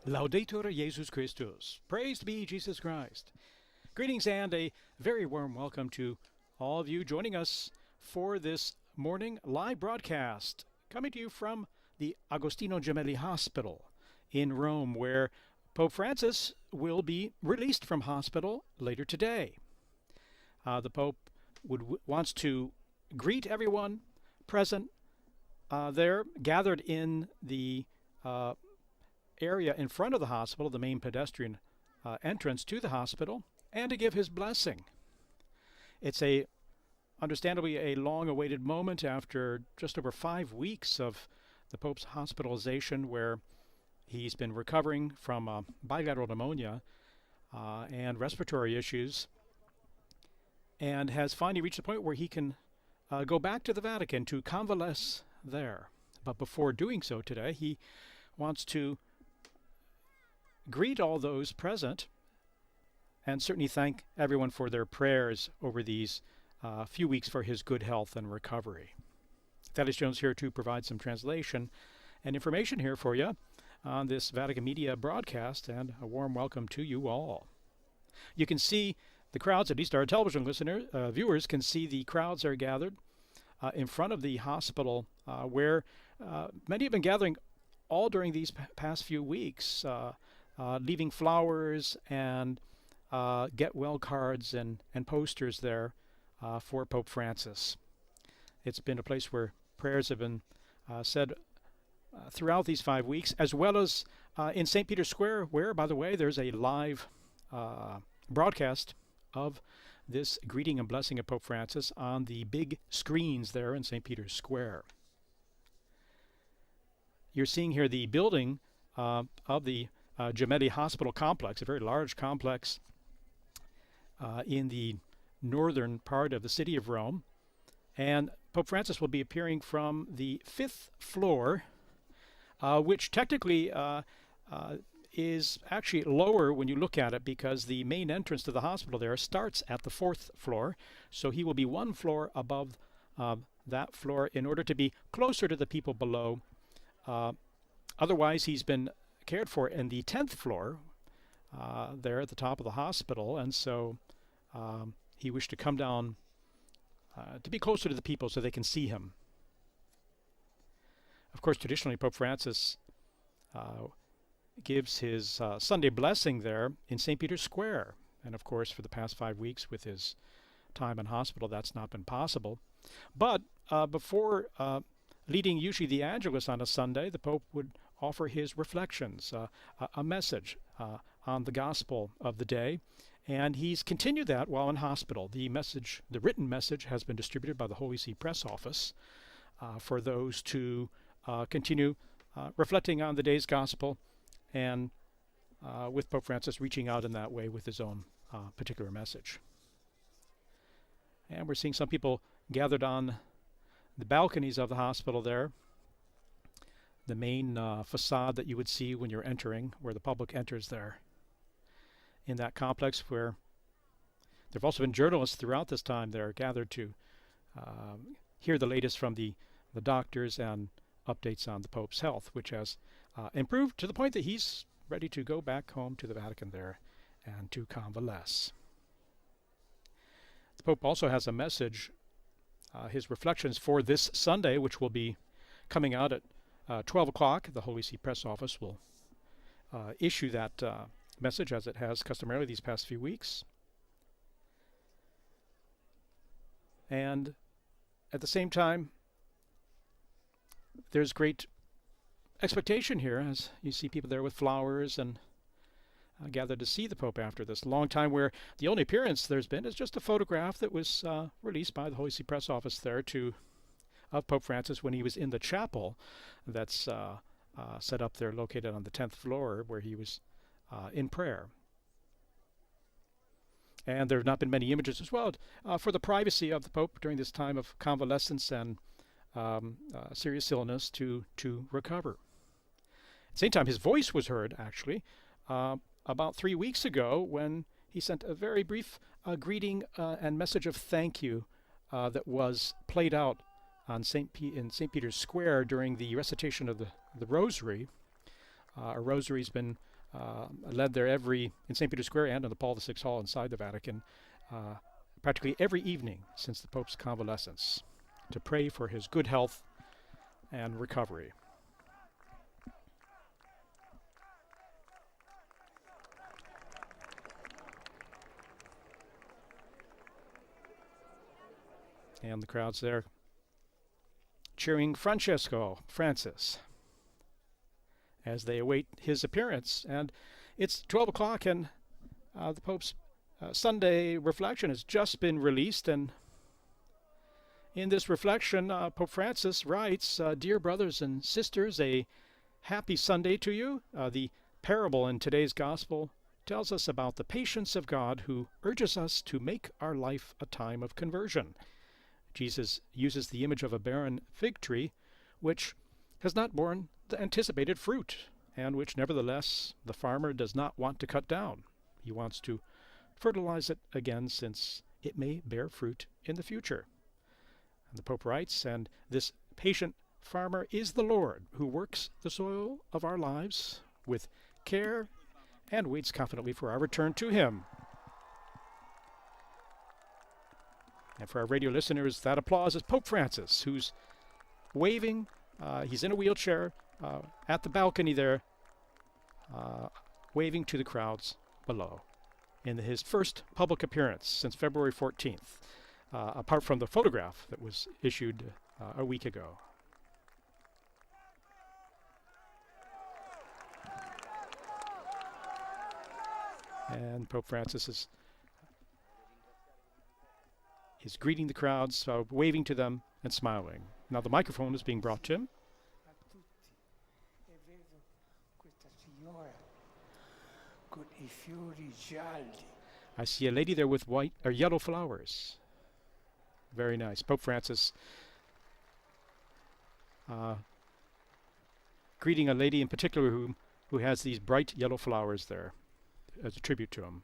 Laudetur Jesus Christus. Praised be Jesus Christ. Greetings and a very warm welcome to all of you joining us for this morning live broadcast coming to you from the Gemelli Hospital in Rome, where Pope Francis will be released from hospital later today. The Pope wants to greet everyone present there, gathered in the area in front of the hospital, the main pedestrian entrance to the hospital, and to give his blessing. It's understandably a long-awaited moment after just over 5 weeks of the Pope's hospitalization, where he's been recovering from bilateral pneumonia and respiratory issues, and has finally reached the point where he can go back to the Vatican to convalesce there. But before doing so today, he wants to greet all those present and certainly thank everyone for their prayers over these few weeks for his good health and recovery. Thaddeus Jones here to provide some translation and information here for you on this Vatican Media broadcast, and a warm welcome to you all. You can see the crowds, at least our television viewers can see the crowds are gathered in front of the hospital where many have been gathering all during these past few weeks, leaving flowers and get well cards and posters there for Pope Francis. It's been a place where prayers have been said throughout these 5 weeks, as well as in St. Peter's Square, where, by the way, there's a live broadcast of this greeting and blessing of Pope Francis on the big screens there in St. Peter's Square. You're seeing here the building of the Gemelli Hospital complex, a very large complex in the northern part of the city of Rome. And Pope Francis will be appearing from the 5th floor, which technically is actually lower when you look at it, because the main entrance to the hospital there starts at the 4th floor. So he will be one floor above that floor in order to be closer to the people below. Otherwise, he's been cared for in the 10th floor there at the top of the hospital, and so he wished to come down to be closer to the people so they can see him. Of course, traditionally, Pope Francis gives his Sunday blessing there in St. Peter's Square, and of course, for the past 5 weeks with his time in hospital, that's not been possible. But before leading usually the Angelus on a Sunday, the Pope would offer his reflections, a message on the gospel of the day, and he's continued that while in hospital. The written message has been distributed by the Holy See Press Office for those to continue reflecting on the day's gospel, and with Pope Francis reaching out in that way with his own particular message. And we're seeing some people gathered on the balconies of the hospital there, the main facade that you would see when you're entering, where the public enters there in that complex, where there have also been journalists throughout this time that are gathered to hear the latest from the doctors and updates on the Pope's health, which has improved to the point that he's ready to go back home to the Vatican there and to convalesce. The Pope also has a message, his reflections for this Sunday, which will be coming out at 12 o'clock. The Holy See Press Office will issue that message, as it has customarily these past few weeks. And at the same time, there's great expectation here, as you see people there with flowers and gathered to see the Pope after this long time, where the only appearance there's been is just a photograph that was released by the Holy See Press Office there of Pope Francis when he was in the chapel that's set up there, located on the 10th floor, where he was in prayer. And there have not been many images as well for the privacy of the Pope during this time of convalescence and serious illness to recover. At the same time, his voice was heard, actually, about 3 weeks ago, when he sent a very brief greeting and message of thank you that was played out in St. Peter's Square during the recitation of the Rosary. A rosary's been led there in St. Peter's Square and in the Paul VI Hall inside the Vatican practically every evening since the Pope's convalescence to pray for his good health and recovery. And the crowd's there cheering Francis, as they await his appearance. And it's 12 o'clock, and the Pope's Sunday reflection has just been released. And in this reflection, Pope Francis writes, "Dear brothers and sisters, a happy Sunday to you." The parable in today's gospel tells us about the patience of God who urges us to make our life a time of conversion. Jesus uses the image of a barren fig tree, which has not borne the anticipated fruit, and which nevertheless the farmer does not want to cut down. He wants to fertilize it again, since it may bear fruit in the future. And the Pope writes, "And this patient farmer is the Lord, who works the soil of our lives with care and waits confidently for our return to him." And for our radio listeners, that applause is Pope Francis, who's waving. He's in a wheelchair at the balcony there, waving to the crowds below in his first public appearance since February 14th, apart from the photograph that was issued a week ago. And Pope Francis is greeting the crowds, waving to them and smiling. Now the microphone is being brought to him. I see a lady there with white or yellow flowers. Very nice. Pope Francis greeting a lady in particular who has these bright yellow flowers there as a tribute to him.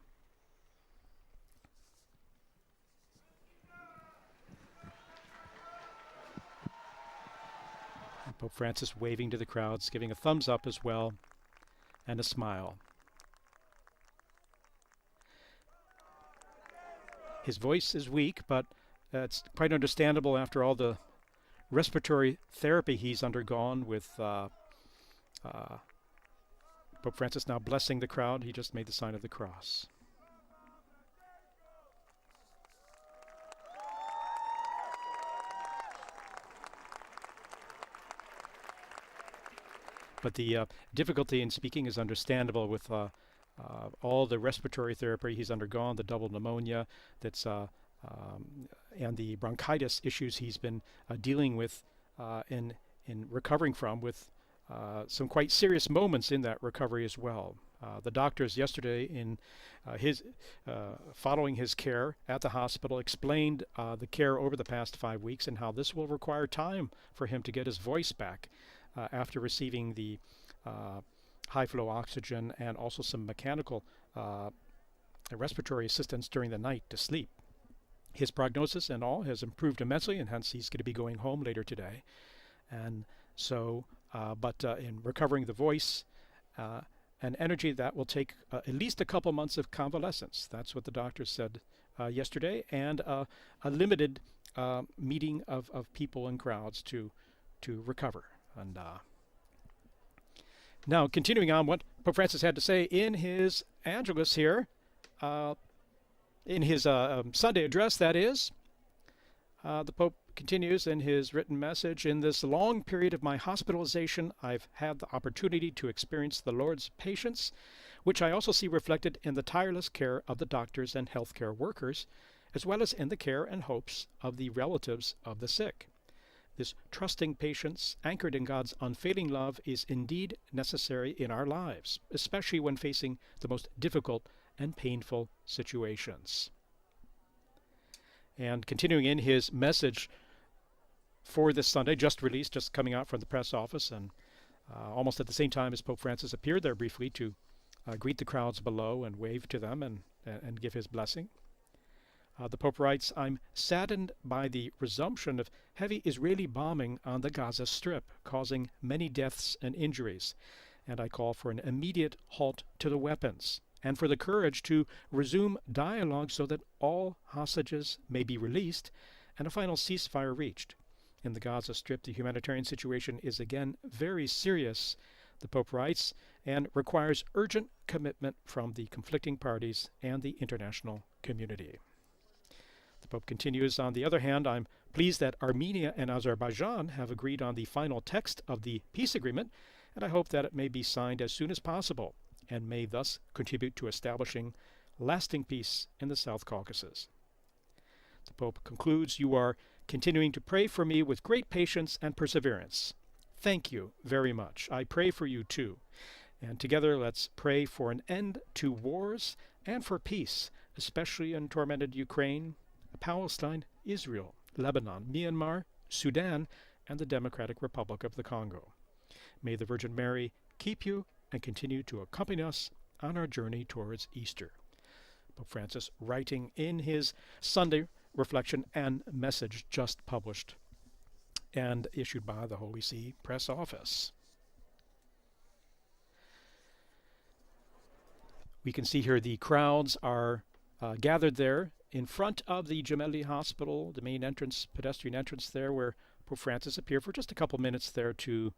And Pope Francis waving to the crowds, giving a thumbs up as well, and a smile. His voice is weak, but it's quite understandable after all the respiratory therapy he's undergone with Pope Francis now blessing the crowd. He just made the sign of the cross. But the difficulty in speaking is understandable with all the respiratory therapy he's undergone, the double pneumonia that's and the bronchitis issues he's been dealing with in recovering from, with some quite serious moments in that recovery as well. The doctors yesterday, in following his care at the hospital, explained the care over the past 5 weeks and how this will require time for him to get his voice back after receiving the high-flow oxygen and also some mechanical respiratory assistance during the night to sleep. His prognosis and all has improved immensely, and hence he's going to be going home later today. And so, but in recovering the voice and energy, that will take at least a couple months of convalescence. That's what the doctors said yesterday, and a limited meeting of people and crowds to recover. And now, continuing on what Pope Francis had to say in his Angelus here, in his Sunday address, that is, the Pope continues in his written message: "In this long period of my hospitalization, I've had the opportunity to experience the Lord's patience, which I also see reflected in the tireless care of the doctors and healthcare workers, as well as in the care and hopes of the relatives of the sick. This trusting patience, anchored in God's unfailing love, is indeed necessary in our lives, especially when facing the most difficult and painful situations." And continuing in his message for this Sunday, just released, just coming out from the press office, and almost at the same time as Pope Francis appeared there briefly to greet the crowds below and wave to them and give his blessing. The Pope writes, "I'm saddened by the resumption of heavy Israeli bombing on the Gaza Strip, causing many deaths and injuries. and I call for an immediate halt to the weapons and for the courage to resume dialogue so that all hostages may be released and a final ceasefire reached. In the Gaza Strip, the humanitarian situation is again very serious, the Pope writes, and requires urgent commitment from the conflicting parties and the international community. The Pope continues, on the other hand, I'm pleased that Armenia and Azerbaijan have agreed on the final text of the peace agreement, and I hope that it may be signed as soon as possible and may thus contribute to establishing lasting peace in the South Caucasus. The Pope concludes, you are continuing to pray for me with great patience and perseverance. Thank you very much. I pray for you too. And together let's pray for an end to wars and for peace, especially in tormented Ukraine, Palestine, Israel, Lebanon, Myanmar, Sudan, and the Democratic Republic of the Congo. May the Virgin Mary keep you and continue to accompany us on our journey towards Easter. Pope Francis writing in his Sunday reflection and message just published and issued by the Holy See Press Office. We can see here the crowds are gathered there in front of the Gemelli Hospital, the main entrance, pedestrian entrance there, where Pope Francis appeared for just a couple minutes there to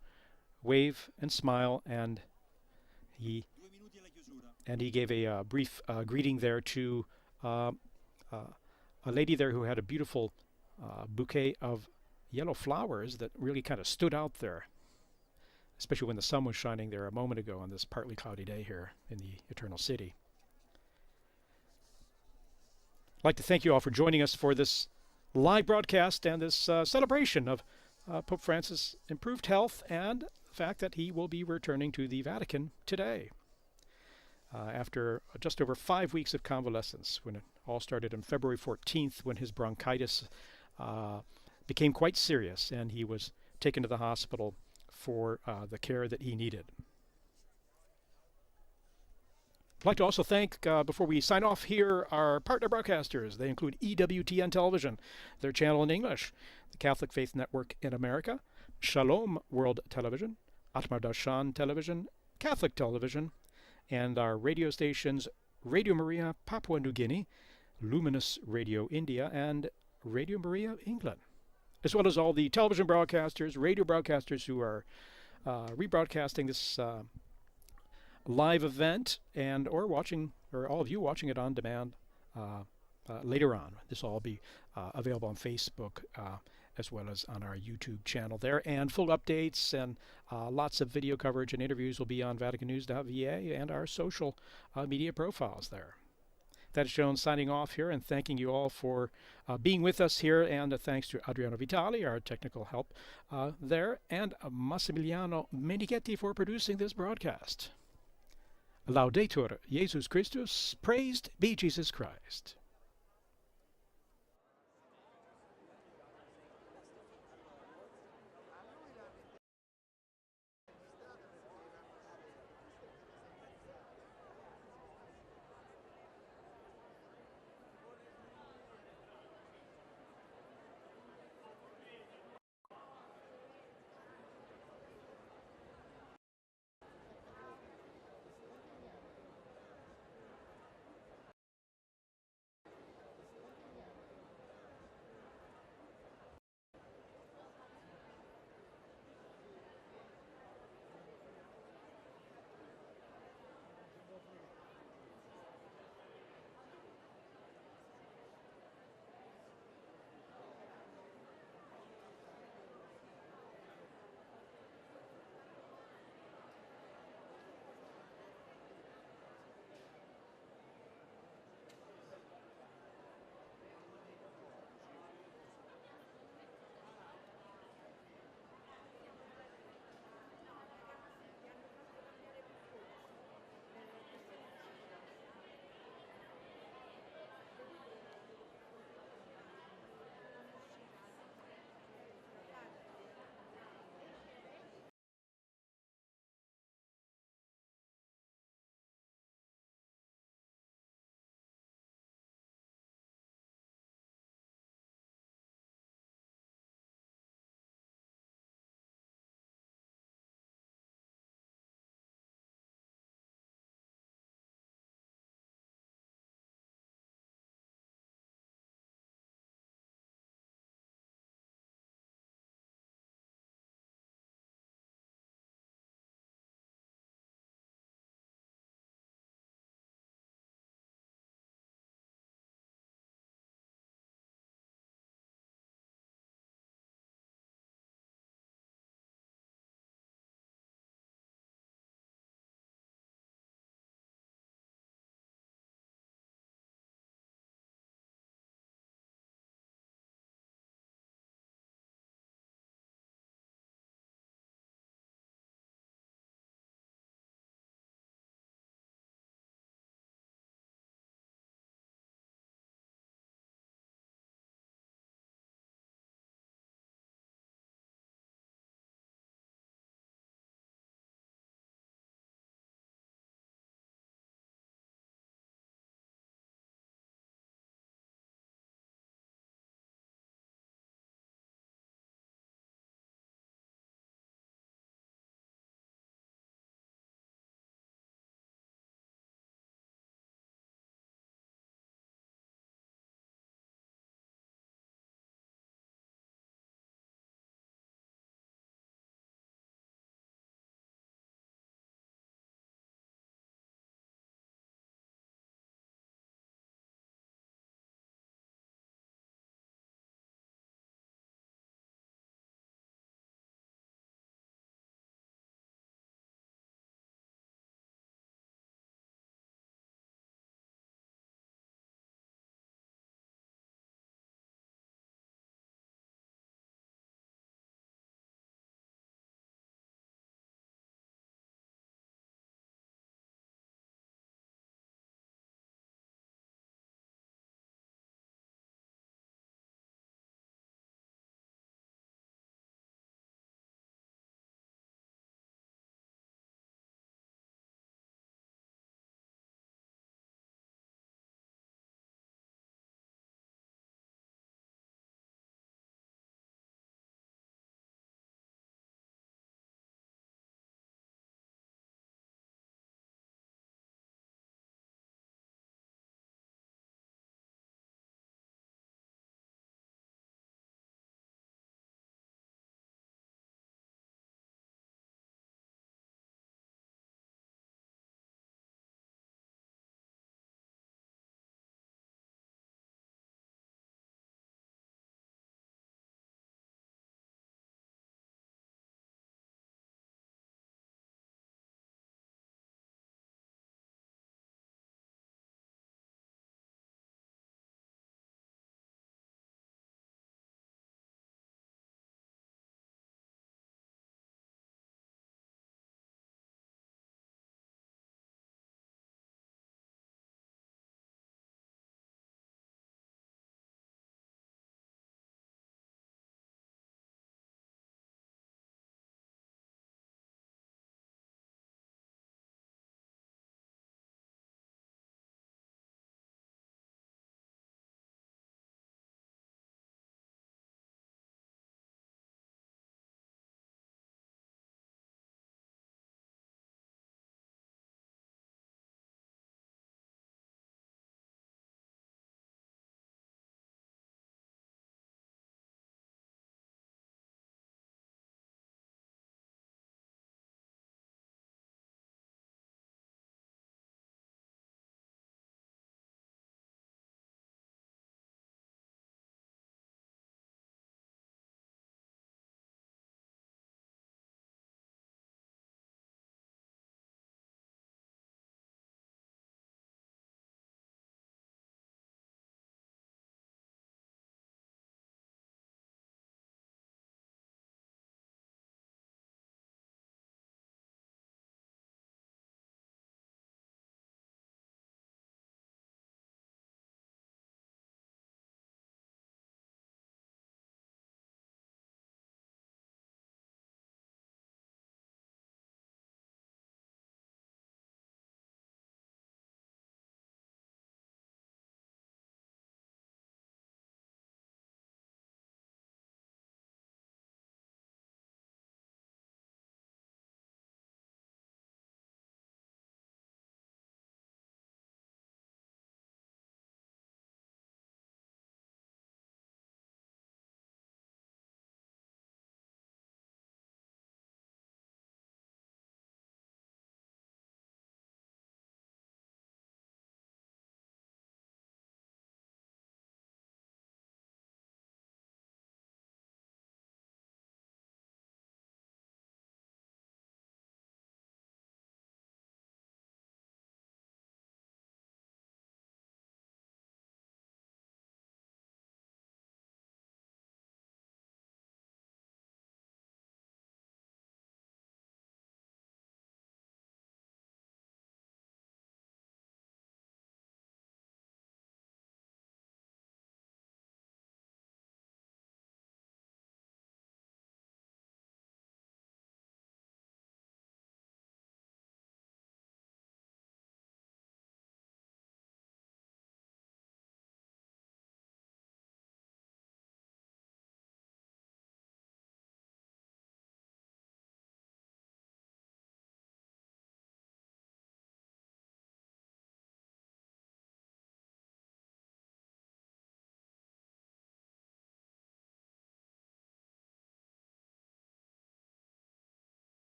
wave and smile, and he gave a brief greeting there to a lady there who had a beautiful bouquet of yellow flowers that really kind of stood out there, especially when the sun was shining there a moment ago on this partly cloudy day here in the Eternal City. I'd like to thank you all for joining us for this live broadcast and this celebration of Pope Francis' improved health and the fact that he will be returning to the Vatican today after just over 5 weeks of convalescence, when it all started on February 14th when his bronchitis became quite serious and he was taken to the hospital for the care that he needed. I'd like to also thank, before we sign off here, our partner broadcasters. They include EWTN Television, their channel in English, the Catholic Faith Network in America, Shalom World Television, Atmar Darshan Television, Catholic Television, and our radio stations Radio Maria Papua New Guinea, Luminous Radio India, and Radio Maria England, as well as all the television broadcasters, radio broadcasters who are rebroadcasting this live event and or all of you watching it on demand later on. This will all be available on Facebook as well as on our YouTube channel there, and full updates and lots of video coverage and interviews will be on vaticannews.va and our social media profiles there. That is Joan signing off here and thanking you all for being with us here, and thanks to Adriano Vitali, our technical help there, and Massimiliano Menighetti for producing this broadcast. Laudetur Jesus Christus, praised be Jesus Christ.